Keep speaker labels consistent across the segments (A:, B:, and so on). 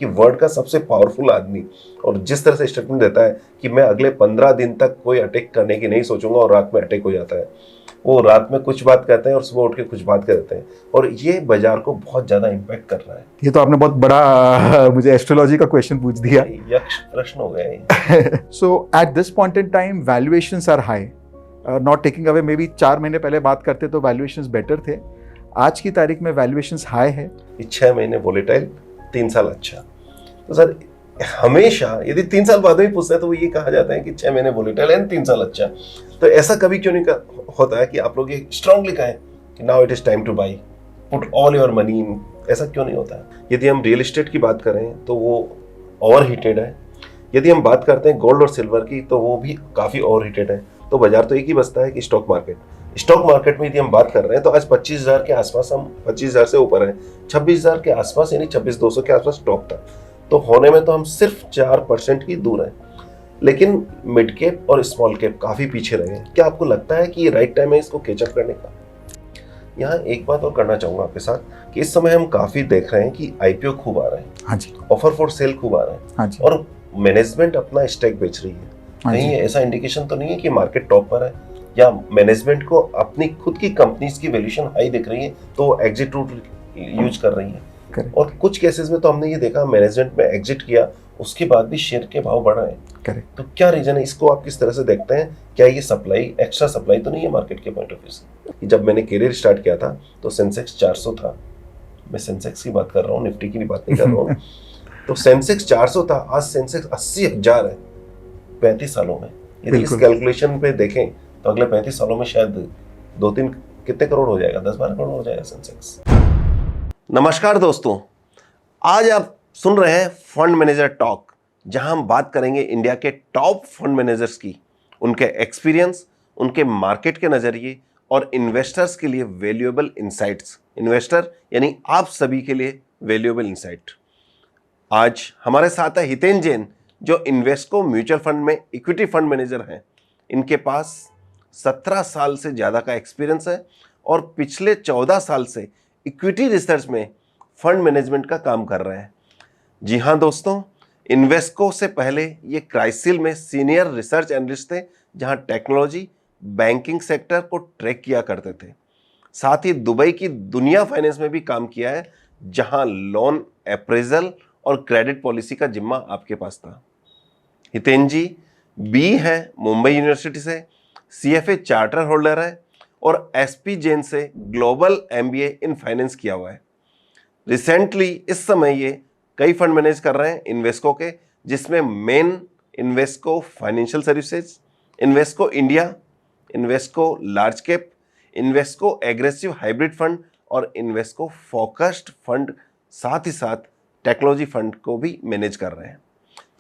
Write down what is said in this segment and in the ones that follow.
A: कि वर्ल्ड का सबसे पावरफुल आदमी और जिस तरह से स्टेटमेंट देता है कि मैं अगले 15 दिन तक कोई अटैक करने की नहीं सोचूंगा और रात में अटैक हो जाता है। वो रात में कुछ बात कहते हैं और सुबह उठ के कुछ बात कहते हैं और ये बाजार को बहुत ज्यादा इम्पैक्ट कर रहा है।
B: ये तो आपने बहुत बड़ा मुझे एस्ट्रोलॉजी का क्वेश्चन पूछ दिया।
A: यक्ष प्रश्न हो गया।
B: So at this point in time valuations are high, not taking away, maybe 4 महीने पहले बात करते तो वैल्यूएशंस बेटर थे। आज की तारीख में वैल्यूएशंस हाई है।
A: 6 महीने वोलेटाइल, 3 साल अच्छा। तो सर हमेशा यदि 3 साल बाद में पूछते हैं तो वो ये कहा जाता है कि 6 महीने वोलेटाइल एंड 3 साल अच्छा। तो ऐसा कभी क्यों नहीं होता है कि आप लोग ये स्ट्रांगली कहें कि now it is time two by, put all your money in? ऐसा क्यों नहीं होता है? यदि हम रियल एस्टेट की बात करें तो वो ओवर हीटेड है। यदि हम बात करते हैं गोल्ड और सिल्वर की तो वो भी काफी ओवर हीटेड है। तो बाजार तो एक ही बचता है कि स्टॉक मार्केट में यदि हम बात कर रहे हैं तो आज 25,000 के आसपास, हम 25,000 से ऊपर हैं, 26,000 के आसपास यानी 26,200 के आसपास टॉप था। तो होने में तो हम सिर्फ 4% ही दूर हैं, लेकिन मिड कैप और स्मॉल कैप काफी पीछे रहे हैं। क्या आपको लगता है कि ये राइट टाइम है इसको कैचअप करने का? यहाँ एक बात और करना चाहूंगा आपके साथ कि इस समय हम काफी देख रहे हैं कि आईपीओ खूब आ रहे हैं।
B: हाँ जी।
A: ऑफर फॉर सेल खूब आ रहे हैं।
B: हाँ जी।
A: और मैनेजमेंट अपना स्टैक बेच रही है।
B: हाँ
A: कहीं
B: जी।
A: ऐसा इंडिकेशन तो नहीं है कि मार्केट टॉप पर है या मैनेजमेंट को अपनी खुद की कंपनीज की वैल्यूएशन हाई दिख रही है तो एग्जिट रूट यूज कर रही है।
B: Correct.
A: और कुछ केसेस में तो हमने ये देखा मैनेजमेंट में एग्जिट किया उसके बाद भी शेयर के भाव बढ़ रहे हैं।
B: करेक्ट।
A: तो क्या रीजन है? इसको आप किस तरह से देखते हैं? क्या ये सप्लाई, एक्स्ट्रा सप्लाई तो नहीं है मार्केट के पॉइंट ऑफ व्यू से? जब मैंने करियर स्टार्ट किया था तो सेंसेक्स 400 था। मैं सेंसेक्स की बात कर रहा हूँ, निफ्टी की बात नहीं कर रहा हूँ। तो सेंसेक्स 400 था, आज सेंसेक्स 80,000 है 35 सालों में। यदि इस कैलकुलेशन पे देखें तो अगले 35 सालों में शायद 2-3 कितने करोड़ हो जाएगा? 10-12 करोड़ हो जाएगा सेंसेक्स। नमस्कार दोस्तों, आज आप सुन रहे हैं फंड मैनेजर टॉक, जहां हम बात करेंगे इंडिया के टॉप फंड मैनेजर्स की, उनके एक्सपीरियंस, उनके मार्केट के नजरिए और इन्वेस्टर्स के लिए वैल्यूएबल इंसाइट्स। इन्वेस्टर यानी आप सभी के लिए वैल्यूएबल इंसाइट। आज हमारे साथ है हितेन जैन, जो इन्वेस्को म्यूचुअल फंड में इक्विटी फंड मैनेजर हैं। इनके पास 17 साल से ज़्यादा का एक्सपीरियंस है और पिछले 14 साल से इक्विटी रिसर्च में फंड मैनेजमेंट का काम कर रहे हैं। जी हाँ दोस्तों, इन्वेस्को से पहले ये क्राइसिल में सीनियर रिसर्च एनालिस्ट थे, जहां टेक्नोलॉजी, बैंकिंग सेक्टर को ट्रैक किया करते थे। साथ ही दुबई की दुनिया फाइनेंस में भी काम किया है, जहां लोन अप्रेजल और क्रेडिट पॉलिसी का जिम्मा आपके पास था। हितेन जी बी है मुंबई यूनिवर्सिटी से, सीएफए चार्टर होल्डर है और एसपी जैन से ग्लोबल एमबीए इन फाइनेंस किया हुआ है। रिसेंटली इस समय ये कई फंड मैनेज कर रहे हैं इन्वेस्को के, जिसमें main Invesco financial services, Invesco India, Invesco large cap, Invesco aggressive hybrid fund और इन्वेस्को फोकस्ड फंड, साथ ही साथ टेक्नोलॉजी फंड को भी मैनेज कर रहे हैं।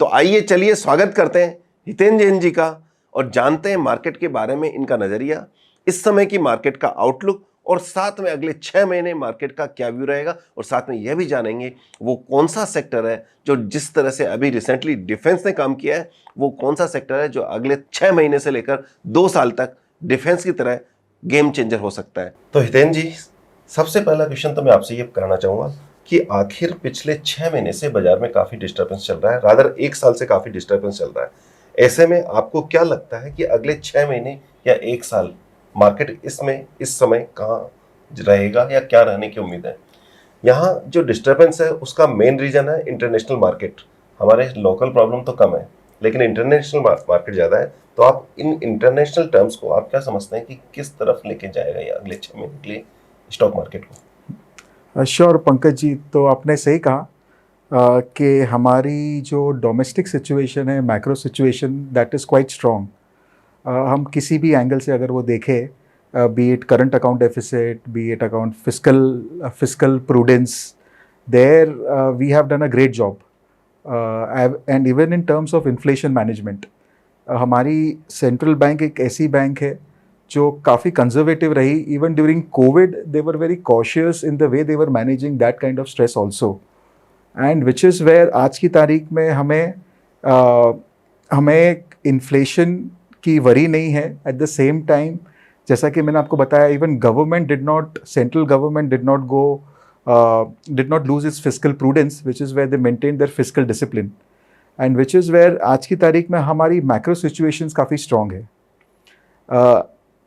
A: तो आइए चलिए स्वागत करते हैं हितेन जैन जी का और जानते हैं मार्केट के बारे में इनका नजरिया, इस समय की मार्केट का आउटलुक और साथ में अगले 6 महीने मार्केट का क्या व्यू रहेगा। और साथ में यह भी जानेंगे वो कौन सा सेक्टर है जो, जिस तरह से अभी रिसेंटली डिफेंस ने काम किया है, वो कौन सा सेक्टर है जो अगले 6 महीने से लेकर 2 साल तक डिफेंस की तरह गेम चेंजर हो सकता है। तो हितेन जी, सबसे पहला क्वेश्चन तो मैं आपसे ये कराना चाहूंगा कि आखिर पिछले 6 महीने से बाजार में काफी डिस्टर्बेंस चल रहा है, रादर 1 साल से काफी डिस्टर्बेंस चल रहा है। ऐसे में आपको क्या लगता है कि अगले 6 महीने या 1 साल मार्केट इसमें इस समय कहाँ रहेगा या क्या रहने की उम्मीद है? यहाँ जो डिस्टर्बेंस है उसका मेन रीजन है इंटरनेशनल मार्केट। हमारे लोकल प्रॉब्लम तो कम है, लेकिन इंटरनेशनल मार्केट ज़्यादा है। तो आप इन इंटरनेशनल टर्म्स को आप क्या समझते हैं कि किस तरफ लेके जाएगा ये अगले 6 महीने के लिए स्टॉक मार्केट को?
B: श्योर पंकज जी, तो आपने सही कहा कि हमारी जो डोमेस्टिक सिचुएशन है, macro situation, that is quite strong. हम किसी भी एंगल से अगर वो देखें, be it current account deficit, be it account fiscal prudence, there we have done a great job. And even in terms of inflation management, हमारी central bank एक ऐसी बैंक है जो काफ़ी कंजर्वेटिव रही। Even during COVID they were very cautious in the way they were managing that kind of stress also, and which is where आज की तारीख में हमें इन्फ्लेशन की वरी नहीं है। एट द सेम टाइम, जैसा कि मैंने आपको बताया, even government did not, central government did not go did not lose its fiscal prudence, which is where they maintained their fiscal discipline, and which is where आज की तारीख में हमारी macro situations काफ़ी strong है.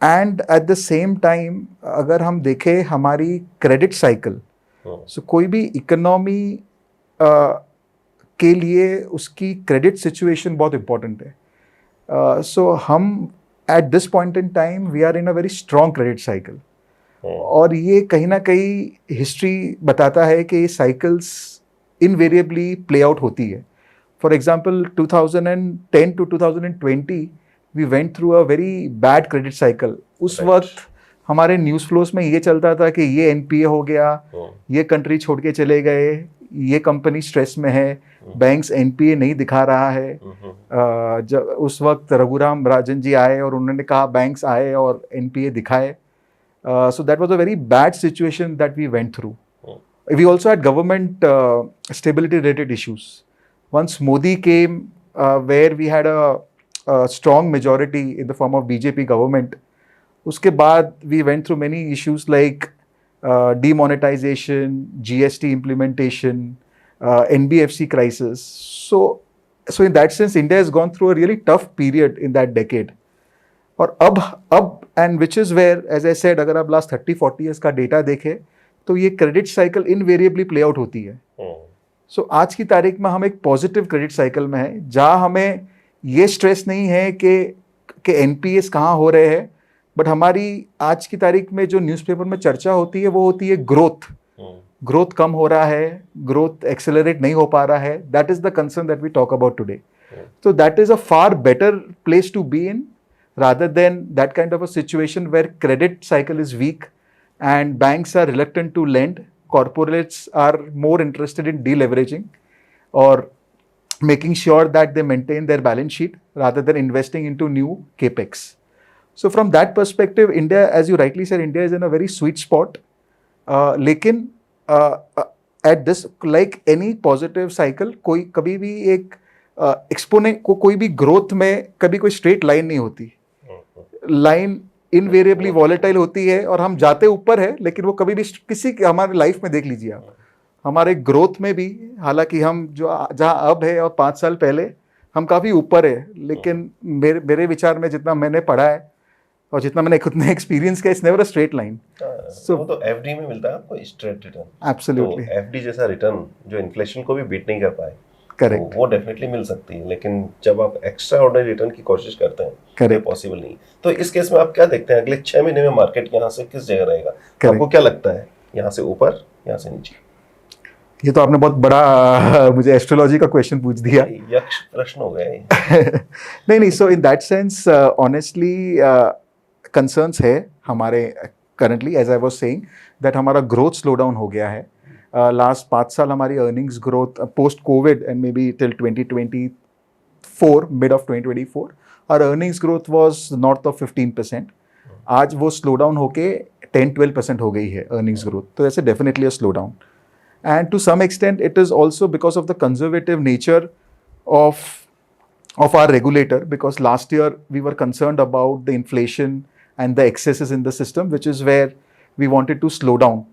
B: And at the same time अगर हम देखें हमारी credit cycle, so कोई भी economy के लिए उसकी credit situation बहुत important है. So हम at this point in time we are in a very strong credit cycle. और ये कहीं ना कहीं हिस्ट्री बताता है कि ये साइकिल्स इनवेरिएबली प्ले आउट होती है. For example 2010 to 2020 we went through a very bad credit cycle. उस वक्त हमारे न्यूज़ फ्लोस में ये चलता था कि ये एनपीए हो गया, ये कंट्री छोड़ के चले गए, ये कंपनी स्ट्रेस में है, बैंक्स एनपीए नहीं दिखा रहा है. जब उस वक्त रघुराम राजन जी आए और उन्होंने कहा बैंक्स आए और एनपीए दिखाए. So that was a very bad situation that we went through. We also had government stability related issues. Once Modi came, where we had a strong majority in the form of BJP government, uske baad we went through many issues like demonetization, GST implementation, NBFC crisis. So in that sense, India has gone through a really tough period in that decade. और अब and which is where as I said अगर आप last 30-40 years का data देखें तो ये credit cycle invariably play out होती है. सो आज की तारीख में हम एक पॉजिटिव क्रेडिट साइकिल में है जहाँ हमें ये स्ट्रेस नहीं है कि एनपीएस कहाँ हो रहे हैं, बट हमारी आज की तारीख में जो न्यूज़पेपर में चर्चा होती है वो होती है ग्रोथ कम हो रहा है, ग्रोथ एक्सेलरेट नहीं हो पा रहा है. That is the concern that we talk about today. So that is a far better place to be in rather than that kind of a situation where credit cycle is weak and banks are reluctant to lend. Corporates are more interested in deleveraging or making sure that they maintain their balance sheet rather than investing into new capex. So from that perspective, India, as you rightly said, India is in a very sweet spot. लेकिन at this, like any positive cycle, कोई कभी भी एक exponent को कोई भी growth में कभी कोई स्ट्रेट लाइन नहीं होती. लाइन इनवेरिएबली वॉलेटाइल होती है और हम जाते ऊपर है, लेकिन वो कभी भी किसी हमारे लाइफ में देख लीजिए आप, हमारे ग्रोथ में भी, हालांकि हम जो जहाँ अब है और 5 साल पहले हम काफ़ी ऊपर है, लेकिन मेरे विचार में जितना मैंने पढ़ा है और जितना मैंने खुद ने एक्सपीरियंस किया, it's never a straight line.
A: So वो तो एफडी में मिलता है आपको स्ट्रेट रिटर्न.
B: एब्सोल्युटली.
A: एफडी जैसा रिटर्न जो इन्फ्लेशन को भी बीट नहीं कर पाए,
B: करेक्ट,
A: वो डेफिनेटली मिल सकती है. लेकिन जब आप एक्स्ट्रा ऑर्डिनरी रिटर्न की कोशिश करते हैं तो पॉसिबल नहीं. तो इस केस में आप क्या देखते हैं अगले 6 महीने में मार्केट यहाँ से किस जगह रहेगा? आपको क्या लगता है, यहाँ से ऊपर, यहाँ से नीचे?
B: ये तो आपने बहुत बड़ा मुझे एस्ट्रोलॉजी का क्वेश्चन पूछ दिया.
A: यक्ष प्रश्न हो गया.
B: नहीं. So in that sense honestly concerns है हमारे currently, as I was saying that हमारा ग्रोथ स्लो डाउन हो गया है. लास्ट 5 साल हमारी earnings growth post covid and maybe till 2024, mid of 2024, और earnings growth was north of 15%. आज वो स्लो डाउन होके 10-12% हो गई है अर्निंग्स ग्रोथ. तो that's definitely a slow down. And to some extent, it is also because of the conservative nature of our regulator, because last year we were concerned about the inflation and the excesses in the system, which is where we wanted to slow down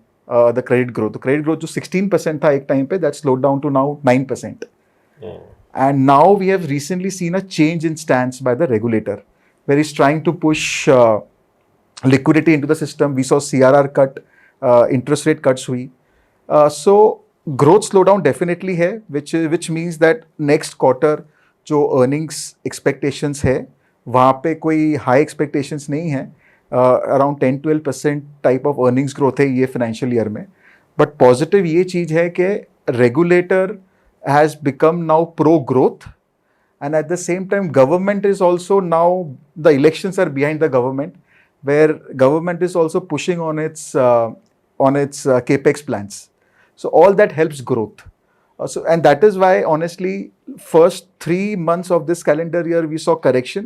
B: the credit growth. The credit growth जो 16% था एक time पे, that slowed down to now 9%. And now we have recently seen a change in stance by the regulator, where he's trying to push liquidity into the system. We saw CRR cut, interest rate cuts हुई. So growth slowdown definitely है, which means that next quarter जो earnings expectations है वहाँ पे कोई high expectations नहीं है. Around 10-12% type of earnings growth है ये financial year में. But positive ये चीज़ है कि regulator has become now pro growth, and at the same time government is also now, the elections are behind the government, where government is also pushing on its capex plans. So all that helps growth. And that is why, honestly, first 3 months of this calendar year, we saw correction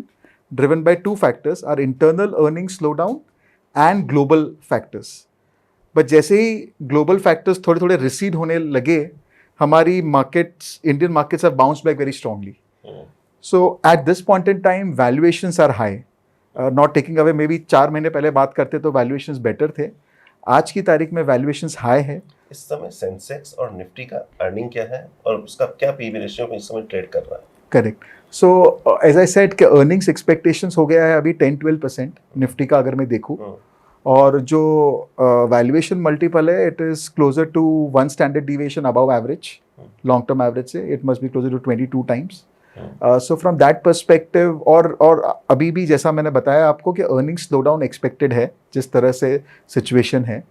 B: driven by 2 factors, our internal earnings slowdown and global factors. But जैसे ही global factors थोड़े recede होने लगे, हमारी markets, Indian markets have bounced back very strongly. So at this point in time, valuations are high. Not taking away, maybe 4 महीने पहले बात करते तो valuations better थे. आज की तारीख में वैल्यूएशंस हाई है.
A: इस समय सेंसेक्स और निफ्टी का अर्निंग क्या है और उसका क्या पीवी रेशियो में इस समय ट्रेड कर रहा है?
B: Correct. So as I said कि अर्निंग्स एक्सपेक्टेशंस हो गया है अभी 10-12% निफ्टी का अगर मैं देखूँ, और जो वैल्यूएशन मल्टीपल है it is closer to 1 standard deviation above average, long term average से it must be closer to 22 times. So from that perspective, और अभी भी जैसा मैंने बताया आपको कि अर्निंग स्लो डाउन एक्सपेक्टेड है जिस तरह से सिचुएशन है.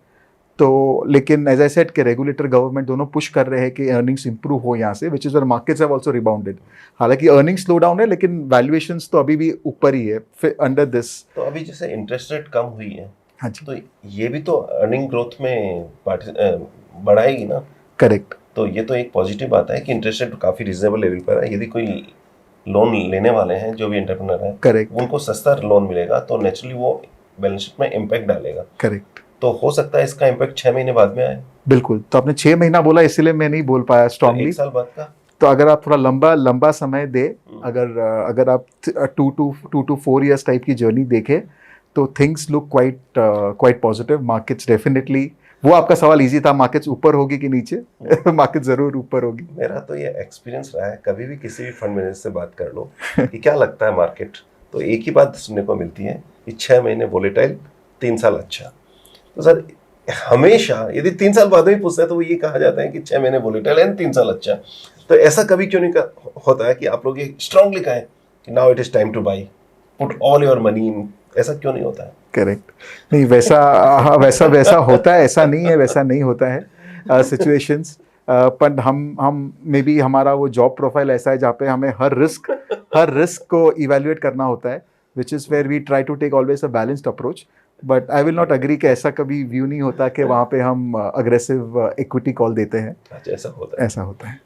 B: तो लेकिन एज आई सेड कि रेगुलेटर गवर्नमेंट दोनों पुश कर रहे हैं कि अर्निंग्स इंप्रूव हो यहाँ से, which is where markets have also rebounded. हालांकि अर्निंग स्लो डाउन है लेकिन वैल्यूएशंस तो अभी भी ऊपर ही है अंडर दिस.
A: तो अभी जैसे इंटरेस्ट रेट कम हुई है,
B: हाँ जी,
A: तो ये भी तो अर्निंग ग्रोथ में बढ़ाएगी ना?
B: करेक्ट.
A: तो ये तो एक पॉजिटिव बात है कि इंटरेस्ट रेट काफ़ी रिजनेबल लेवल पर है. यदि कोई लोन लेने वाले हैं जो भी एंटरप्रेन्योर है,
B: करेक्ट.
A: उनको सस्ता लोन मिलेगा तो नेचुरली वो बैलेंस शीट में इम्पैक्ट डालेगा.
B: करेक्ट.
A: तो हो सकता है इसका इम्पैक्ट 6 महीने बाद में आए.
B: बिल्कुल. तो आपने 6 महीना बोला इसलिए मैं नहीं बोल पाया
A: तो
B: स्ट्रांगली.
A: 1 साल बाद का
B: तो अगर आप थोड़ा लंबा समय दे, अगर आप 2 to 4 years टाइप की जर्नी देखें तो things look quite positive. Markets definitely, वो आपका सवाल इजी था, मार्केट्स ऊपर होगी कि नीचे? मार्केट जरूर ऊपर होगी.
A: मेरा तो ये एक्सपीरियंस रहा है, कभी भी किसी भी फंड मैनेजर से बात कर लो कि क्या लगता है मार्केट, तो एक ही बात सुनने को मिलती है कि 6 महीने वोलेटाइल, 3 साल अच्छा. तो सर हमेशा यदि 3 साल बाद में पूछते हैं तो वो ये कहा जाता है कि 6 महीने वोलेटाइल एंड 3 साल अच्छा. तो ऐसा कभी क्यों नहीं होता है कि आप लोग ये स्ट्रांगली कहें कि now it is time two by, put all your money in? ऐसा क्यों नहीं होता है?
B: करेक्ट. नहीं, वैसा होता है, ऐसा नहीं है, वैसा नहीं होता है सिचुएशंस. पर हम मे बी हमारा वो जॉब प्रोफाइल ऐसा है जहाँ पे हमें हर रिस्क को इवेल्युएट करना होता है, which is where we try to take always a balanced approach. But I will not agree कि ऐसा कभी व्यू नहीं होता कि वहाँ पे हम अग्रेसिव इक्विटी कॉल देते हैं.
A: अच्छा, ऐसा होता है.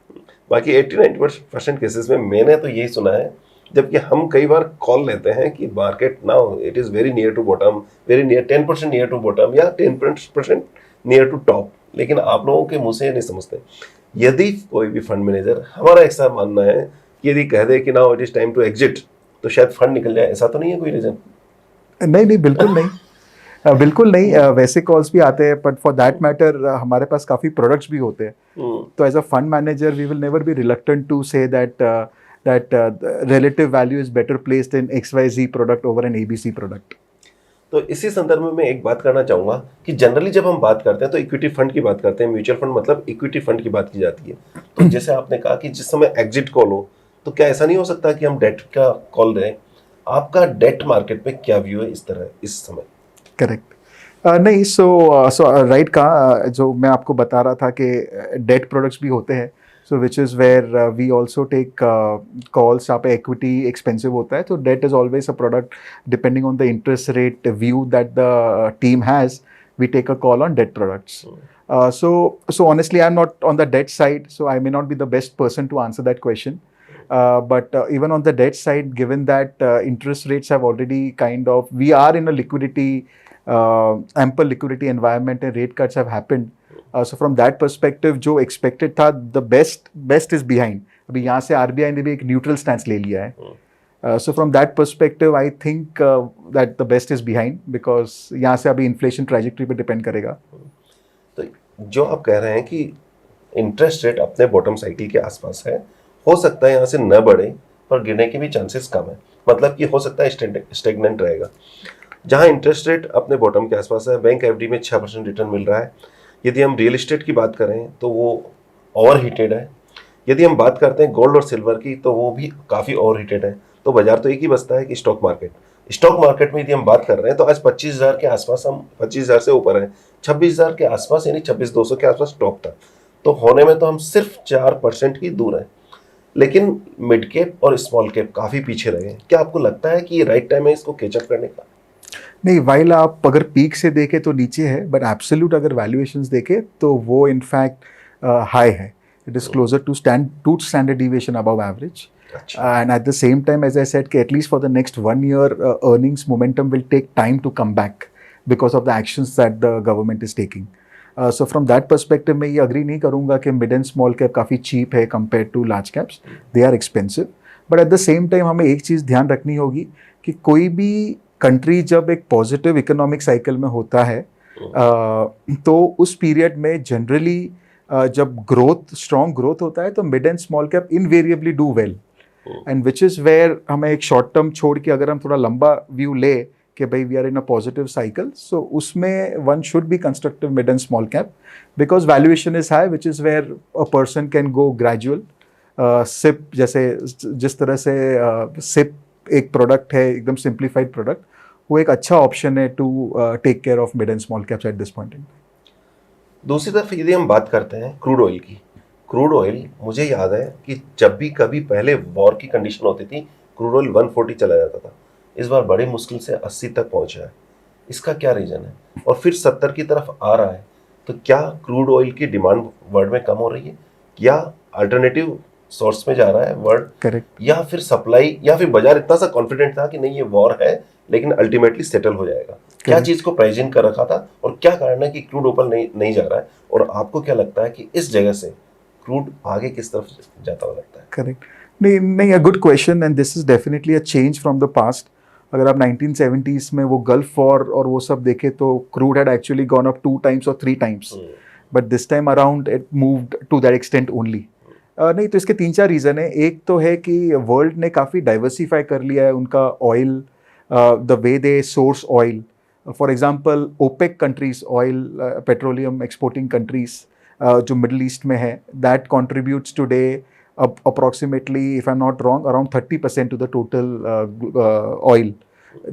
B: बाकी
A: 80-90% केसेस में मैंने तो यही सुना है, जबकि हम कई बार कॉल लेते हैं कि market now it is very near to bottom, very near 10% near to bottom या 10% नियर टू टॉप, लेकिन आप लोगों के मुंह से नहीं समझते. यदि कोई भी फंड मैनेजर, हमारा ऐसा मानना है कि यदि कह दे कि now it is time to exit, तो शायद फंड निकल जाए. ऐसा तो नहीं है कोई रीजन?
B: नहीं, बिल्कुल नहीं. बिल्कुल नहीं. वैसे कॉल्स भी आते हैं, बट फॉर दैट मैटर हमारे पास काफ़ी प्रोडक्ट्स भी होते हैं. तो as a fund manager we will never be reluctant to say that relative value is better placed in XYZ product over an ABC product.
A: तो इसी संदर्भ में मैं एक बात करना चाहूँगा कि जनरली जब हम बात करते हैं तो इक्विटी फंड की बात करते हैं, म्यूचुअल फंड मतलब इक्विटी फंड की बात की जाती है. तो जैसे आपने कहा कि जिस समय एग्जिट कॉल हो, तो क्या ऐसा नहीं हो सकता कि हम डेट का कॉल दें? आपका डेट मार्केट पे क्या व्यू है इस समय?
B: करेक्ट. नहीं, सो राइट का जो मैं आपको बता रहा था कि डेट प्रोडक्ट्स भी होते हैं, so which is where we also take calls. यहाँ पे equity expensive होता है, तो debt is always a product depending on the interest rate view that the team has. We take a call on debt products. So honestly, I'm not on the debt side, so I may not be the best person to answer that question. But even on the debt side, given that interest rates have already we are in a ample liquidity environment and rate cuts have happened. So from that perspective, जो expected था, the best is behind. अभी यहाँ से RBI ने भी एक neutral stance ले लिया है. So from that perspective, I think that the best is behind, because यहाँ से अभी inflation trajectory पे depend करेगा.
A: तो जो आप कह रहे हैं कि इंटरेस्ट रेट अपने बॉटम साइकिल के आसपास है, हो सकता है यहाँ से न बढ़े, पर गिरने के भी चांसेस कम है. मतलब कि हो सकता है स्टेगनेंट रहेगा. जहाँ इंटरेस्ट रेट अपने बॉटम के आसपास है, बैंक एफडी में 6% रिटर्न मिल रहा है. यदि हम रियल इस्टेट की बात करें तो वो ओवर हीटेड है. यदि हम बात करते हैं गोल्ड और सिल्वर की, तो वो भी काफ़ी ओवर हीटेड है. तो बाजार तो एक ही बचता है कि स्टॉक मार्केट में यदि हम बात कर रहे हैं तो आज 25,000 के आसपास, हम 25,000 से ऊपर हैं, 26,000 के आसपास, यानी 26,200 के आसपास टॉप था. तो होने में तो हम सिर्फ 4% ही दूर हैं, लेकिन मिड कैप और स्मॉल कैप काफ़ी पीछे रहे हैं. क्या आपको लगता है कि ये राइट टाइम है इसको कैचअप करने का?
B: नहीं, वाइल आप अगर पीक से देखें तो नीचे है, बट एब्सोल्यूट अगर वैल्यूएशंस देखें तो वो इनफैक्ट हाई है. It is closer to standard deviation above average. And at the same time, as I said, at least for the next 1 year, earnings momentum will take time to come back because of the actions that the government is taking. So from that perspective, मैं ये agree नहीं करूँगा कि mid and small cap काफ़ी cheap है compared to large caps. They are expensive. But at the same time, हमें एक चीज़ ध्यान रखनी होगी कि कोई भी कंट्री जब एक पॉजिटिव इकोनॉमिक साइकिल में होता है, तो उस पीरियड में जनरली जब स्ट्रॉन्ग ग्रोथ होता है तो mid and small cap invariably do well, and which is where हमें एक शॉर्ट टर्म छोड़ के अगर हम थोड़ा लंबा व्यू ले कि भाई we are in a positive cycle, so उसमें one should be constructive mid and small cap because valuation is high, which is where a person can go gradual SIP, जैसे जिस तरह से सिप एक प्रोडक्ट है एकदम सिंप्लीफाइड प्रोडक्ट, वो एक अच्छा ऑप्शन है to take care of mid and small caps at this point in.
A: दूसरी तरफ यदि हम बात करते हैं क्रूड ऑयल की, क्रूड ऑयल मुझे याद है कि जब भी कभी पहले वॉर की कंडीशन होती थी क्रूड ऑयल 140 चला जाता था, इस बार बड़ी मुश्किल से 80 तक पहुंचा है। इसका क्या रीजन है? और फिर 70 की तरफ आ रहा है, तो क्या क्रूड ऑयल की डिमांड वर्ल्ड में कम हो रही है या अल्टरनेटिव सोर्स में जा रहा है वर्ल्ड,
B: करेक्ट,
A: या फिर सप्लाई, या फिर बाजार इतना सा कॉन्फिडेंट था कि नहीं ये वॉर है लेकिन अल्टीमेटली सेटल हो जाएगा? क्या चीज को प्राइस इन कर रखा था और क्या कारण है कि क्रूड ऊपर नहीं जा रहा है? और आपको क्या लगता है कि इस जगह से क्रूड आगे किस तरफ जाता हुआ लगता है?
B: करेक्ट, नहीं नहीं, a good question and this is definitely a change from the past. अगर आप 1970s में वो गल्फ वॉर और वो सब देखे तो crude had actually gone up 2 times और 3 times, but this time around it moved to that extent only. नहीं, तो इसके 3-4 रीज़न है। एक तो है कि वर्ल्ड ने काफ़ी डाइवर्सिफाई कर लिया है उनका oil, the way they source oil. For example OPEC countries, oil petroleum exporting countries जो मिडल ईस्ट में है, that contributes today approximately, if I'm not wrong, around 30% to the total oil.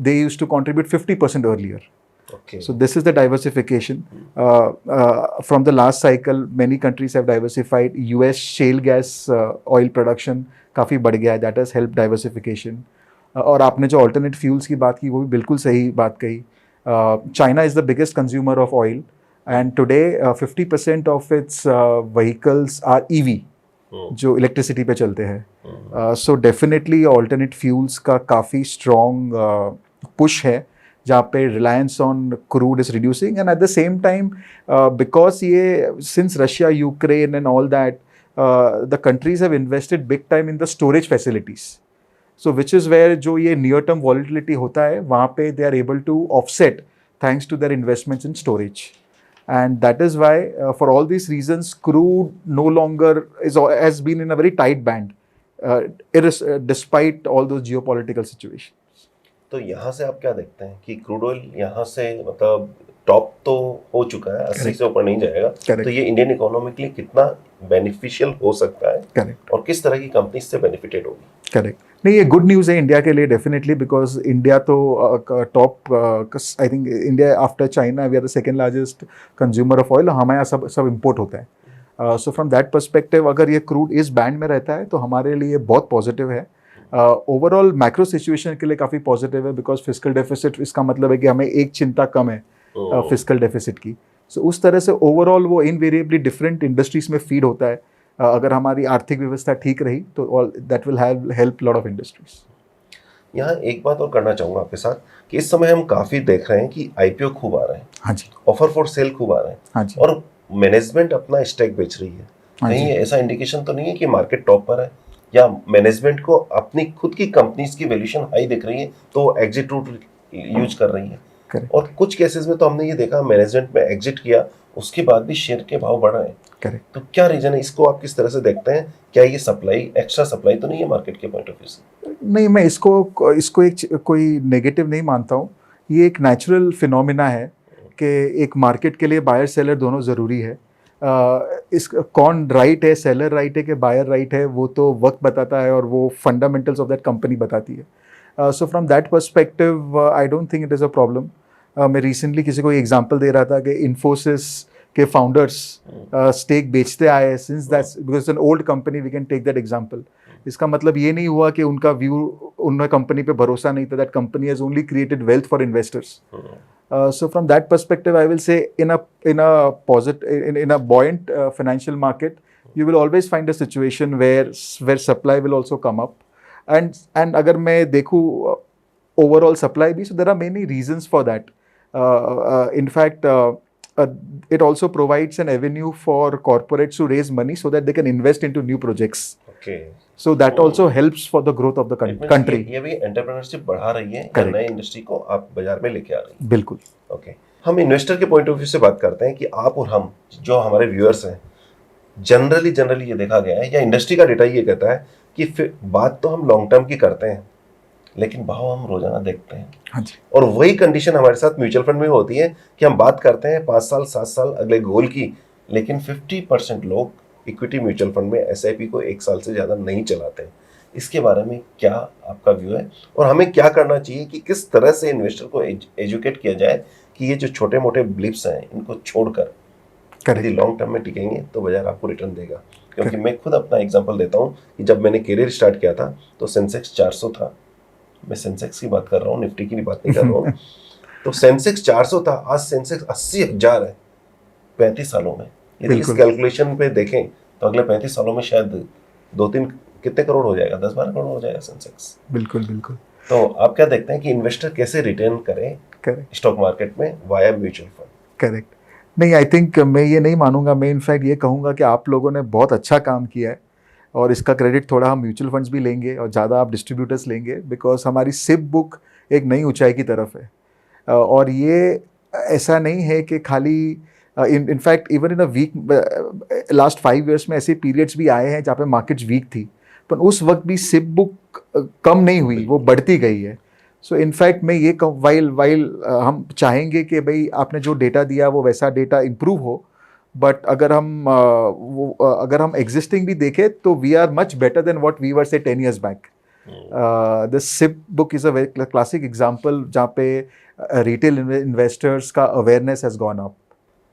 B: They used to contribute 50% earlier.
A: Okay.
B: So this is the diversification. From the last cycle, many countries have diversified. US shale gas oil production काफ़ी बढ़ गया है, that has helped diversification. और आपने जो alternate fuels की बात की वो भी बिल्कुल सही बात कही. China is the biggest consumer of oil, and today 50% of its vehicles are EV. जो इलेक्ट्रिसिटी पे चलते हैं। सो डेफिनेटली ऑल्टरनेट फ्यूल्स का काफ़ी स्ट्रॉन्ग पुश है जहाँ पे reliance on crude is reducing, and at the same time because ये since Russia Ukraine and all that the countries have invested big time in the storage facilities, so which is where जो ये near term volatility होता है वहाँ पे they are able to offset thanks to their investments in storage. And that is why, for all these reasons, crude no longer has been in a very tight band, despite all those geopolitical situations.
A: तो यहाँ से आप क्या देखते हैं कि crude oil यहाँ से मतलब टॉप तो हो चुका है, 80 से ऊपर नहीं जाएगा, तो ये इंडियन इकोनॉमी के लिए कितना बेनिफिशियल हो सकता है?
B: करेक्ट,
A: और किस तरह की कंपनी इससे बेनिफिटेड होगी?
B: करेक्ट, नहीं ये गुड न्यूज़ है इंडिया के लिए डेफिनेटली, बिकॉज इंडिया तो top, I think India after China we are the second largest consumer of oil, हमारे यहाँ सब इम्पोर्ट होता है. सो फ्रॉम दैट परस्पेक्टिव अगर ये क्रूड इस बैंड में रहता है तो हमारे लिए बहुत पॉजिटिव है. ओवरऑल मैक्रो सिचुएशन के लिए काफ़ी पॉजिटिव है, बिकॉज फिजिकल डेफिसिट, इसका मतलब है कि हमें एक चिंता कम है फिजिकल डेफिसिट की. सो उस तरह से ओवरऑल वो इनवेरिएबली डिफरेंट इंडस्ट्रीज में फीड होता है. अगर हमारी आर्थिक व्यवस्था ठीक रही तो all that will help lot of industries.
A: यहाँ एक बात और करना चाहूँगा आपके साथ कि इस समय हम काफ़ी देख रहे हैं कि आईपीओ खूब आ रहे हैं.
B: हाँ जी,
A: ऑफर फॉर सेल खूब आ रहे हैं.
B: हाँ जी,
A: और मैनेजमेंट अपना स्टेक बेच रही है. कहीं ऐसा इंडिकेशन तो नहीं है कि मार्केट टॉप पर है या मैनेजमेंट को अपनी खुद की कंपनीज की वैल्यूएशन हाई दिख रही है तो एग्जिट रूट यूज कर रही है?
B: Correct.
A: और कुछ केसेस में तो हमने ये देखा मैनेजमेंट में एग्जिट किया उसके बाद भी शेयर के भाव बढ़ रहे हैं.
B: करेक्ट.
A: तो क्या रीजन है? इसको आप किस तरह से देखते हैं? क्या ये सप्लाई, एक्स्ट्रा सप्लाई तो नहीं है मार्केट के पॉइंट ऑफ व्यू से?
B: नहीं, मैं इसको एक कोई नेगेटिव नहीं मानता हूँ. ये एक नेचुरल फिनोमिना है कि एक मार्केट के लिए बायर सेलर दोनों ज़रूरी है. इस कौन राइट है, सेलर राइट है कि बायर राइट है, वो तो वक्त बताता है और वो फंडामेंटल्स ऑफ दैट कंपनी बताती है. सो from that perspective I don't think it is a problem. मैं रिसेंटली किसी को एग्जांपल दे रहा था कि इन्फोसिस के फाउंडर्स स्टेक बेचते आए since that's because an old company, we can take that example. इसका मतलब ये नहीं हुआ कि उनका व्यू, उन्हें कंपनी पे भरोसा नहीं था. That company has only created wealth for investors. So from that perspective, I will say in a buoyant financial market, you will always find a situation where supply will also come up, and अगर मैं देखूँ overall supply भी, so there are many reasons for that. In fact, it also provides an avenue for corporates to raise money so that they can invest into new projects.
A: Okay.
B: So that also helps for the growth of the country.
A: ये भी entrepreneurship बढ़ा रही है, नई industry को आप बाजार में लेके आ रही है.
B: बिल्कुल.
A: ओके. हम इन्वेस्टर के पॉइंट ऑफ व्यू से बात करते हैं कि आप और हम जो हमारे व्यूअर्स हैं, जनरली ये देखा गया है या इंडस्ट्री का डेटा ये कहता है कि फिर बात तो हम लॉन्ग टर्म की करते हैं लेकिन भाव हम रोजाना देखते हैं।
B: हाँ जी।
A: और वही कंडीशन हमारे साथ म्यूचुअल फंड में होती है कि हम बात करते हैं 5 साल 7 साल अगले गोल की, लेकिन 50% लोग इक्विटी म्यूचुअल फंड में SIP को 1 साल से ज़्यादा नहीं चलाते। इसके बारे में क्या आपका व्यू है और हमें क्या करना चाहिए कि किस तरह से इन्वेस्टर को एजुकेट किया जाए कि ये जो छोटे मोटे ब्लिप्स हैं इनको छोड़कर यदि लॉन्ग टर्म में टिकेंगे तो बाजार आपको रिटर्न देगा। क्योंकि मैं खुद अपना एग्जांपल देता हूँ कि जब मैंने करियर स्टार्ट किया था तो सेंसेक्स 400 था। मैं सेंसेक्स की बात कर रहा हूँ, निफ्टी की बात नहीं कर रहा हूँ। तो सेंसेक्स 400 था, आज सेंसेक्स 80,000 है 35 सालों में। यदि इस कैलकुलेशन पे देखें तो अगले 35 सालों में शायद 2-3 कितने करोड़ हो जाएगा, 10-12 करोड़ हो जाएगा सेंसेक्स।
B: बिल्कुल बिल्कुल।
A: तो आप क्या देखते हैं कि इन्वेस्टर कैसे रिटर्न करे स्टॉक मार्केट में वाया म्यूचुअल फंड?
B: करेक्ट। नहीं, आई थिंक मैं ये नहीं मानूंगा, मैं इनफैक्ट ये कहूँगा कि आप लोगों ने बहुत अच्छा काम किया है और इसका क्रेडिट थोड़ा हम म्यूचुअल फंड्स भी लेंगे और ज़्यादा आप डिस्ट्रीब्यूटर्स लेंगे, बिकॉज हमारी सिप बुक एक नई ऊंचाई की तरफ है। और ये ऐसा नहीं है कि खाली in fact even in a week last 5 years में ऐसे पीरियड्स भी आए हैं जहाँ पे मार्केट्स वीक थी, पर उस वक्त भी सिप बुक कम नहीं हुई, वो बढ़ती गई है। सो इनफैक्ट मैं ये वाइल हम चाहेंगे कि भाई आपने जो डेटा दिया वो वैसा डेटा इम्प्रूव हो, बट अगर हम एग्जिस्टिंग भी देखें तो we are much better than what we were से 10 years back. The SIP book is a very classic example जहाँ पे रिटेल इन्वेस्टर्स का अवेयरनेस हैज़ गॉन अप।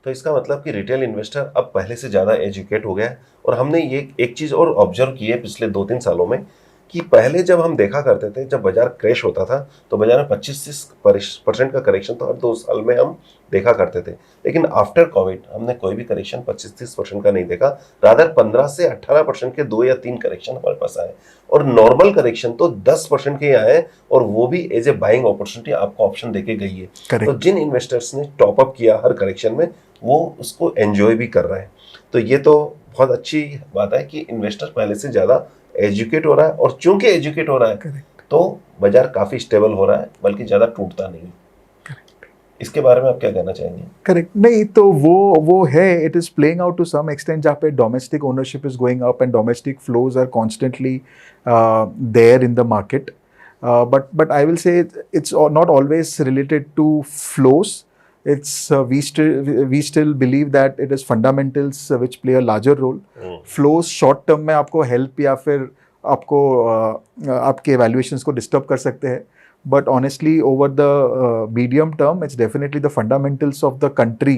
A: तो इसका मतलब कि रिटेल इन्वेस्टर अब पहले से ज़्यादा एजुकेट हो गया है। और हमने ये एक चीज़ और ऑब्जर्व की है पिछले 2-3 सालों में कि पहले जब हम देखा करते थे, जब बाजार क्रैश होता था तो बाजार में 25-30% का करेक्शन तो हर 2 साल में हम देखा करते थे। लेकिन आफ्टर कोविड हमने कोई भी करेक्शन 25-30% का नहीं देखा, रादर 15 से 18% के 2 या 3 करेक्शन हमारे पास आए। और नॉर्मल करेक्शन तो 10% के आए, और वो भी एज ए बाइंग अपॉर्चुनिटी आपको ऑप्शन देके गई है। तो जिन इन्वेस्टर्स ने टॉप अप किया हर करेक्शन में वो उसको एंजॉय भी कर रहे हैं। तो ये तो बहुत अच्छी बात है कि इन्वेस्टर पहले से ज़्यादा एजुकेट हो रहा है, और चूंकि एजुकेट हो रहा है तो बाजार काफ़ी स्टेबल हो रहा है, बल्कि ज़्यादा टूटता नहीं। इसके बारे में आप क्या कहना चाहेंगे?
B: करेक्ट। नहीं तो वो है, it is playing out to some extent जहाँ पे domestic ownership is going up and domestic flows are constantly there in the market, but I will say it's not always related to flows. It's we still believe that it is fundamentals which play a larger role. Flows short term में आपको help या फिर आपको आपके valuations को disturb कर सकते हैं, but honestly over the medium term it's definitely the fundamentals of the country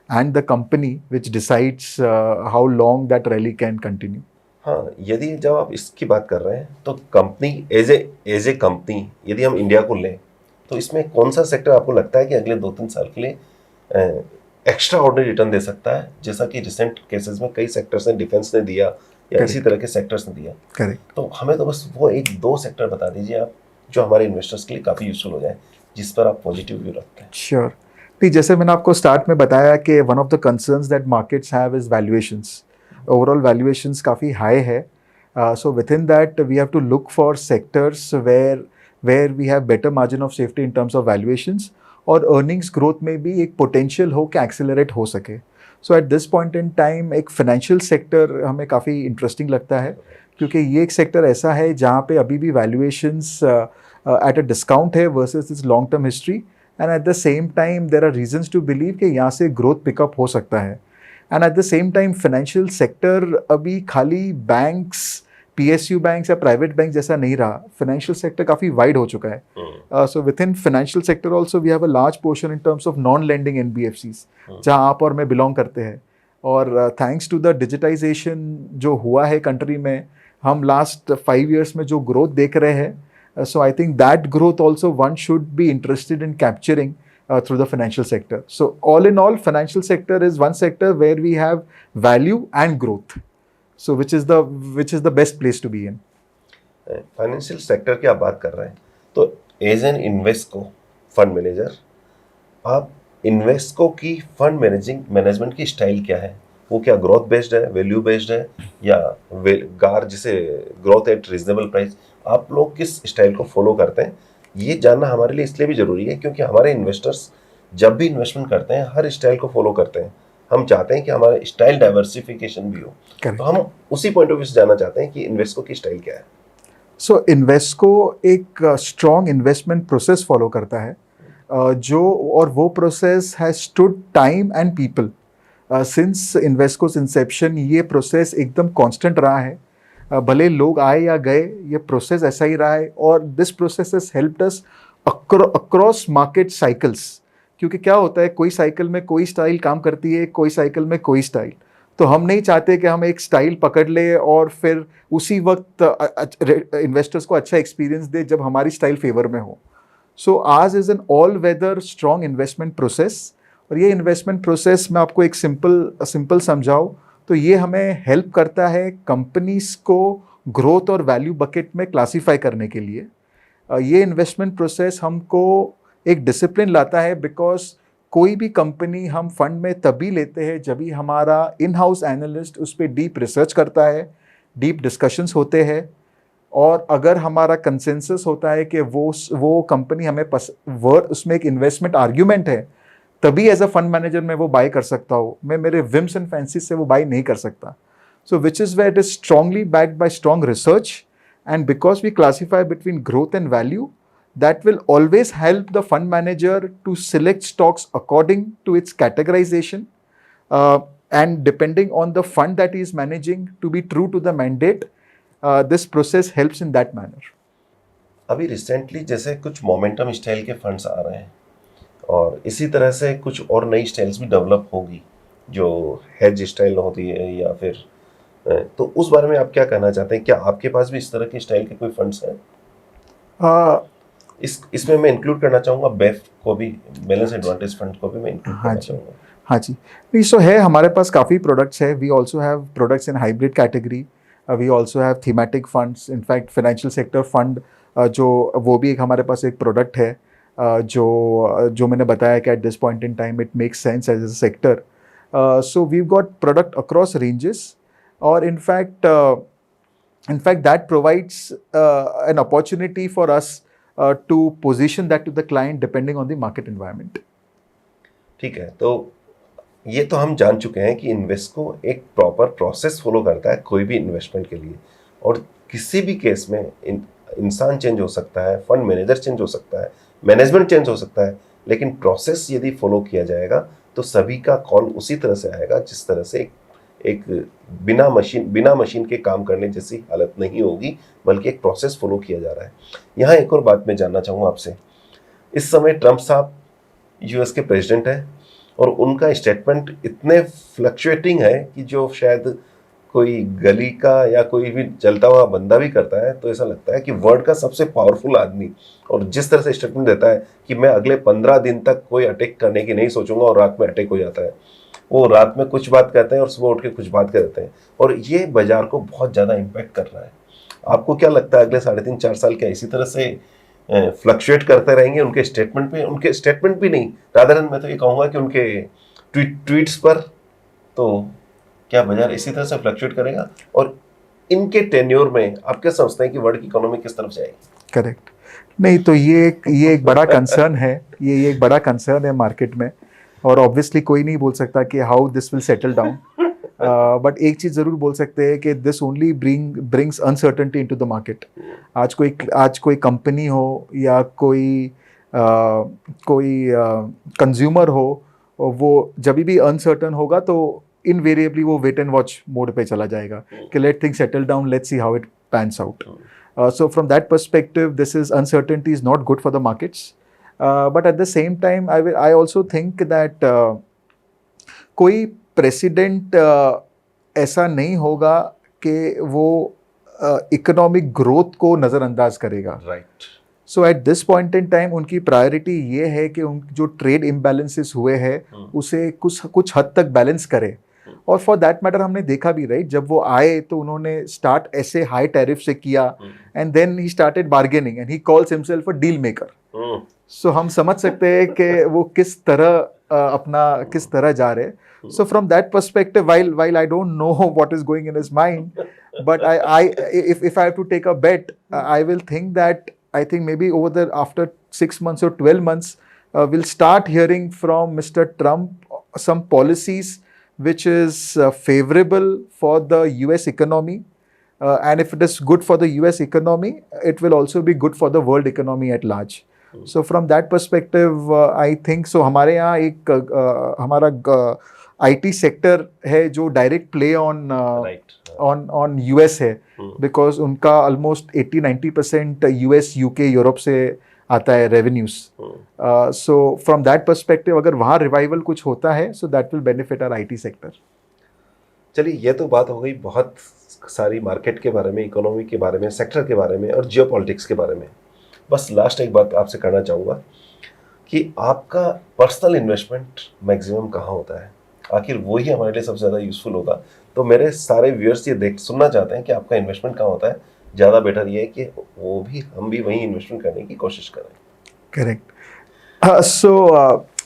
B: and the company which decides how long that rally can continue.
A: हाँ, यदि जब आप इसकी बात कर रहे हैं तो कंपनी एज ए कंपनी यदि हम इंडिया को लें तो इसमें कौन सा सेक्टर आपको लगता है कि अगले 2-3 साल के लिए एक्स्ट्रा ऑर्डिनरी रिटर्न दे सकता है, जैसा कि रिसेंट केसेस में कई सेक्टर्स ने, डिफेंस ने दिया या इसी तरह के सेक्टर्स ने दिया?
B: करेक्ट।
A: तो हमें तो बस वो 1-2 सेक्टर बता दीजिए आप जो हमारे इन्वेस्टर्स के लिए काफ़ी यूजफुल हो जाए, जिस पर आप पॉजिटिव व्यू रखते हैं।
B: श्योर। नहीं, जैसे मैंने आपको स्टार्ट में बताया कि one of the concerns that markets have is valuations. Overall valuations काफ़ी हाई है, so within that we have to look for sectors where we have better margin of safety in terms of valuations, और earnings growth में भी एक potential हो कि accelerate हो सके। So at this point in time एक financial sector हमें काफ़ी interesting लगता है, क्योंकि ये एक sector ऐसा है जहाँ पे अभी भी valuations at a discount है versus its long term history, and at the same time there are reasons to believe कि यहाँ से growth pickup हो सकता है। And at the same time financial sector अभी खाली बैंक्स, PSU बैंक्स या प्राइवेट बैंक जैसा नहीं रहा, फाइनेंशियल सेक्टर काफ़ी वाइड हो चुका है। So within financial sector also we have a large portion in terms of non lending NBFCs, जहाँ आप और मैं बिलोंग करते हैं। और थैंक्स टू द डिजिटाइजेशन जो हुआ है कंट्री में, हम लास्ट 5 years में जो ग्रोथ देख रहे हैं, so I think that growth also one should be interested in capturing through the financial sector. So all in all, financial sector is one sector where we have value and growth. So which is the best place to be in.
A: Financial sector की आप बात कर रहे हैं तो as an Invesco fund manager, आप Invesco की fund management की स्टाइल क्या है? वो क्या ग्रोथ बेस्ड है, वैल्यू बेस्ड है, या गार जिसे ग्रोथ एट रीजनेबल प्राइस? आप लोग किस स्टाइल को फॉलो करते हैं? ये जानना हमारे लिए इसलिए भी ज़रूरी है क्योंकि हमारे इन्वेस्टर्स जब भी इन्वेस्टमेंट करते हैं हर स्टाइल को फॉलो करते हैं। हम चाहते हैं कि हमारा स्टाइल डाइवर्सिफिकेशन भी हो।
B: Correct.
A: तो हम उसी पॉइंट ऑफ व्यू से जानना चाहते हैं कि इन्वेस्टको की स्टाइल क्या है।
B: सो इन्वेस्टको एक स्ट्रॉन्ग इन्वेस्टमेंट प्रोसेस फॉलो करता है, जो और वो process has stood time and people since Invesco's inception. ये प्रोसेस एकदम कांस्टेंट रहा है, भले लोग आए या गए, ये प्रोसेस ऐसा ही रहा है। और this process has helped us across market cycles. क्योंकि क्या होता है, कोई साइकिल में कोई स्टाइल काम करती है, कोई साइकिल में कोई स्टाइल। तो हम नहीं चाहते कि हम एक स्टाइल पकड़ ले और फिर उसी वक्त इन्वेस्टर्स को अच्छा एक्सपीरियंस दे जब हमारी स्टाइल फेवर में हो। सो आज is an all weather strong investment process. और ये इन्वेस्टमेंट प्रोसेस मैं आपको एक सिंपल समझाऊँ तो ये हमें हेल्प करता है कंपनीज को ग्रोथ और वैल्यू बकेट में क्लासीफाई करने के लिए। ये इन्वेस्टमेंट प्रोसेस हमको एक डिसिप्लिन लाता है, बिकॉज कोई भी कंपनी हम फंड में तभी लेते हैं जब भी हमारा इन हाउस एनालिस्ट उस पर डीप रिसर्च करता है, डीप डिस्कशंस होते हैं, और अगर हमारा कंसेंसस होता है कि वो कंपनी हमें उसमें एक इन्वेस्टमेंट आर्ग्यूमेंट है, तभी एज अ फंड मैनेजर मैं वो बाय कर सकता हूँ। मैं मेरे विम्स एंड फैंसी से वो बाय नहीं कर सकता। So which is where it is strongly backed by strong research, and because we classify between growth and value, that will always help the fund manager to select stocks according to its categorization, uh, and depending on the fund that he is managing to be true to the mandate. This process helps in that manner.
A: अभी recently जैसे कुछ momentum style के funds आ रहे हैं और इसी तरह से कुछ और नई स्टाइल्स भी डेवलप होगी जो हेज स्टाइल होती है या फिर तो उस बारे में आप क्या कहना चाहते हैं? क्या आपके पास भी इस तरह के स्टाइल के कोई फंड्स हैं? इसमें मैं इंक्लूड करना चाहूँगा बेफ को भी, बैलेंस एडवांटेज फंड को भी मैं इंक्लूड करना चाहूँगा।
B: हाँ जी, नहीं सो है, हमारे पास काफ़ी प्रोडक्ट्स है। We also have products in hybrid category, we also have thematic funds, in fact financial sector fund जो वो भी एक हमारे पास एक प्रोडक्ट है, जो मैंने बताया कि at this point in time it makes sense as a sector. So we got product across ranges, और in fact that provides an opportunity for us to position that to the client depending on the market environment.
A: ठीक है, तो ये तो हम जान चुके हैं कि इन्वेस्टको एक प्रॉपर प्रोसेस फॉलो करता है कोई भी इन्वेस्टमेंट के लिए, और किसी भी केस में इंसान चेंज हो सकता है, फंड मैनेजर चेंज हो सकता है, मैनेजमेंट चेंज हो सकता है, लेकिन प्रोसेस यदि फॉलो किया जाएगा तो सभी का कॉल उसी तरह से आएगा जिस तरह से एक बिना मशीन के काम करने जैसी हालत नहीं होगी, बल्कि एक प्रोसेस फॉलो किया जा रहा है। यहाँ एक और बात मैं जानना चाहूँगा आपसे। इस समय ट्रंप साहब यूएस के प्रेसिडेंट हैं और उनका स्टेटमेंट इतने फ्लक्चुएटिंग है कि जो शायद कोई गली का या कोई भी चलता हुआ बंदा भी करता है तो ऐसा लगता है कि वर्ल्ड का सबसे पावरफुल आदमी, और जिस तरह से स्टेटमेंट देता है कि मैं अगले 15 दिन तक कोई अटैक करने की नहीं सोचूंगा, और रात में अटैक हो जाता है। वो रात में कुछ बात कहते हैं और सुबह उठ के कुछ बात कहते हैं, और ये बाजार को बहुत ज़्यादा इम्पैक्ट कर रहा है। आपको क्या लगता है अगले 3.5-4 साल क्या इसी तरह से फ्लक्चुएट करते रहेंगे उनके स्टेटमेंट भी नहीं, रादर मैं तो ये कहूँगा कि उनके ट्वीट्स पर, तो क्या बाजार इसी तरह से फ्लक्चुएट करेगा? और इनके टेन्योर में आप क्या समझते हैं कि वर्ल्ड की इकोनॉमी किस तरफ जाएगी?
B: करेक्ट, नहीं तो ये एक बड़ा कंसर्न है, ये एक बड़ा कंसर्न है मार्केट में, और ऑब्वियसली कोई नहीं बोल सकता कि how this will settle down, but एक चीज़ ज़रूर बोल सकते हैं कि this only brings uncertainty into the market. आज कोई कंपनी हो या कोई कंज्यूमर हो, वो जब भी अनसर्टन होगा तो इनवेरिएबली वो वेट एंड वॉच मोड पे चला जाएगा कि let things settle down, let's see how it pans out. So from that perspective, this is uncertainty is not good for the markets. But at the same time, I also think that कोई president ऐसा नहीं होगा कि वो economic growth को नज़रअंदाज करेगा।
A: Right.
B: So at this point in time उनकी प्रायोरिटी ये है कि जो ट्रेड इम्बैलेंसेस हुए हैं उसे कुछ हद तक बैलेंस करे। और फॉर दैट मैटर हमने देखा भी, राइट, जब वो आए तो उन्होंने स्टार्ट ऐसे हाई टैरिफ से किया, and then he started bargaining and he calls himself a deal maker. So हम समझ सकते हैं कि वो किस तरह जा रहे। सो from that perspective, while I don't know what is going in his mind, but if I have to take a bet, I will think that I think maybe after 6 months or 12 months, we'll start hearing from Mr. Trump some policies which is favorable for the US economy. And if it is good for the US economy, it will also be good for the world economy at large. So from that perspective, I think so. हमारे यहाँ एक हमारा IT sector है जो direct play on
A: right
B: on US है, because उनका almost 80-90% US UK Europe से आता है revenues. So from that perspective अगर वहाँ रिवाइवल कुछ होता है, so that will benefit our IT sector.
A: चलिए, ये तो बात हो गई बहुत सारी मार्केट के बारे में, इकोनॉमी के बारे में, सेक्टर के बारे में और जियोपॉलिटिक्स के बारे में. बस लास्ट एक बात आपसे करना चाहूँगा कि आपका पर्सनल इन्वेस्टमेंट मैक्सिमम कहाँ होता है? आखिर वही हमारे लिए सबसे ज़्यादा यूज़फुल होगा. तो मेरे सारे व्यूअर्स ये सुनना चाहते हैं कि आपका इन्वेस्टमेंट कहाँ होता है. ज़्यादा बेटर ये है कि हम भी वहीं इन्वेस्टमेंट करने की कोशिश करें.
B: करेक्ट.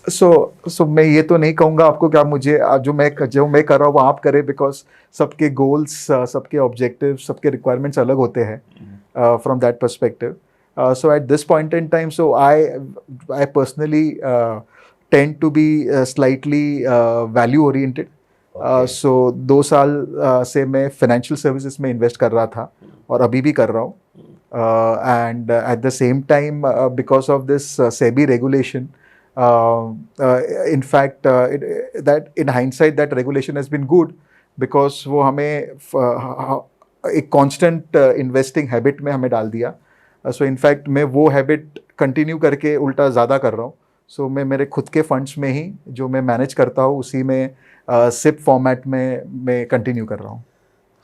B: सो मैं ये तो नहीं कहूँगा आपको कि आप मुझे जो मैं कर रहा हूँ वो आप करें, बिकॉज सबके गोल्स, सबके ऑब्जेक्टिव, सबके रिक्वायरमेंट्स अलग होते हैं from that perspective. So at this point in time, so I personally tend to be slightly value oriented. So 2 साल से मैं फाइनेंशियल सर्विसेज में इन्वेस्ट कर रहा था और अभी भी कर रहा हूँ. And at the same time, because of this SEBI regulation, in fact, that in hindsight, that regulation has been good because वो हमें एक constant investing habit में हमें डाल दिया. So in fact, मैं वो habit continue करके उल्टा ज़्यादा कर रहा हूँ. So मैं मेरे खुद के फंड्स में ही जो मैं मैनेज करता हूँ उसी में SIP फॉर्मेट में मैं कंटिन्यू कर रहा हूँ.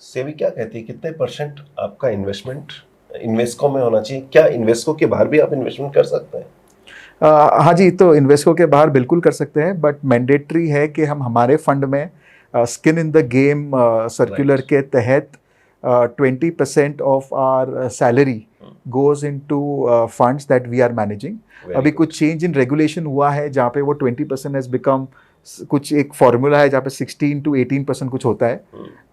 A: सेबी क्या कहती है, कितने % आपका इन्वेस्टमेंट इन्वेस्को में होना चाहिए? क्या इन्वेस्को के बाहर भी आप इन्वेस्टमेंट कर सकते हैं?
B: हाँ जी, तो इन्वेस्को के बाहर बिल्कुल कर सकते हैं, बट मैंडेटरी है कि हम हमारे फंड में skin in the game circular के तहत 20% of our salary goes into funds that we are managing. अभी कुछ चेंज इन रेगुलेशन हुआ है जहाँ पे वो 20% हैज बिकम कुछ एक फॉर्मूला है जहाँ पे 16 to 18% कुछ होता है,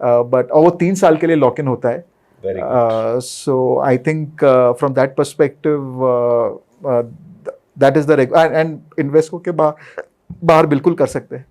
B: बट और वो 3 साल के लिए लॉक इन होता है. So I think from that perspective, that is the and Invesco के बाहर बिल्कुल कर सकते हैं.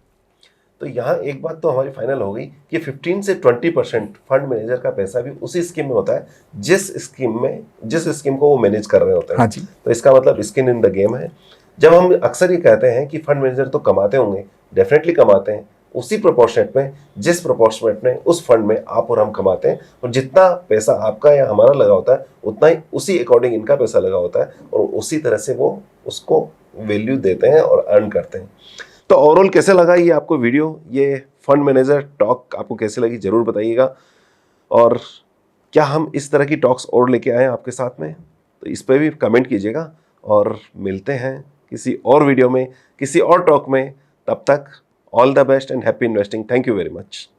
A: तो यहाँ एक बात तो हमारी फाइनल हो गई कि 15 से 20% फंड मैनेजर का पैसा भी उसी स्कीम में होता है जिस स्कीम को वो मैनेज कर रहे होते हैं.
B: हाँ जी.
A: तो इसका मतलब स्किन इन द गेम है. जब हम अक्सर ये कहते हैं कि फंड मैनेजर तो कमाते होंगे, डेफिनेटली कमाते हैं, उसी प्रोपोर्शनेट में जिस प्रोपोर्शनेट में उस फंड में आप और हम कमाते हैं, और जितना पैसा आपका या हमारा लगा होता है उतना ही उसी अकॉर्डिंग इनका पैसा लगा होता है, और उसी तरह से वो उसको वैल्यू देते हैं और अर्न करते हैं. तो ओवरऑल कैसे लगा ये आपको वीडियो, ये फंड मैनेजर टॉक आपको कैसे लगी ज़रूर बताइएगा. और क्या हम इस तरह की टॉक्स और लेके आए आपके साथ में, तो इस पर भी कमेंट कीजिएगा. और मिलते हैं किसी और वीडियो में, किसी और टॉक में. तब तक all the best and happy investing. Thank you very much.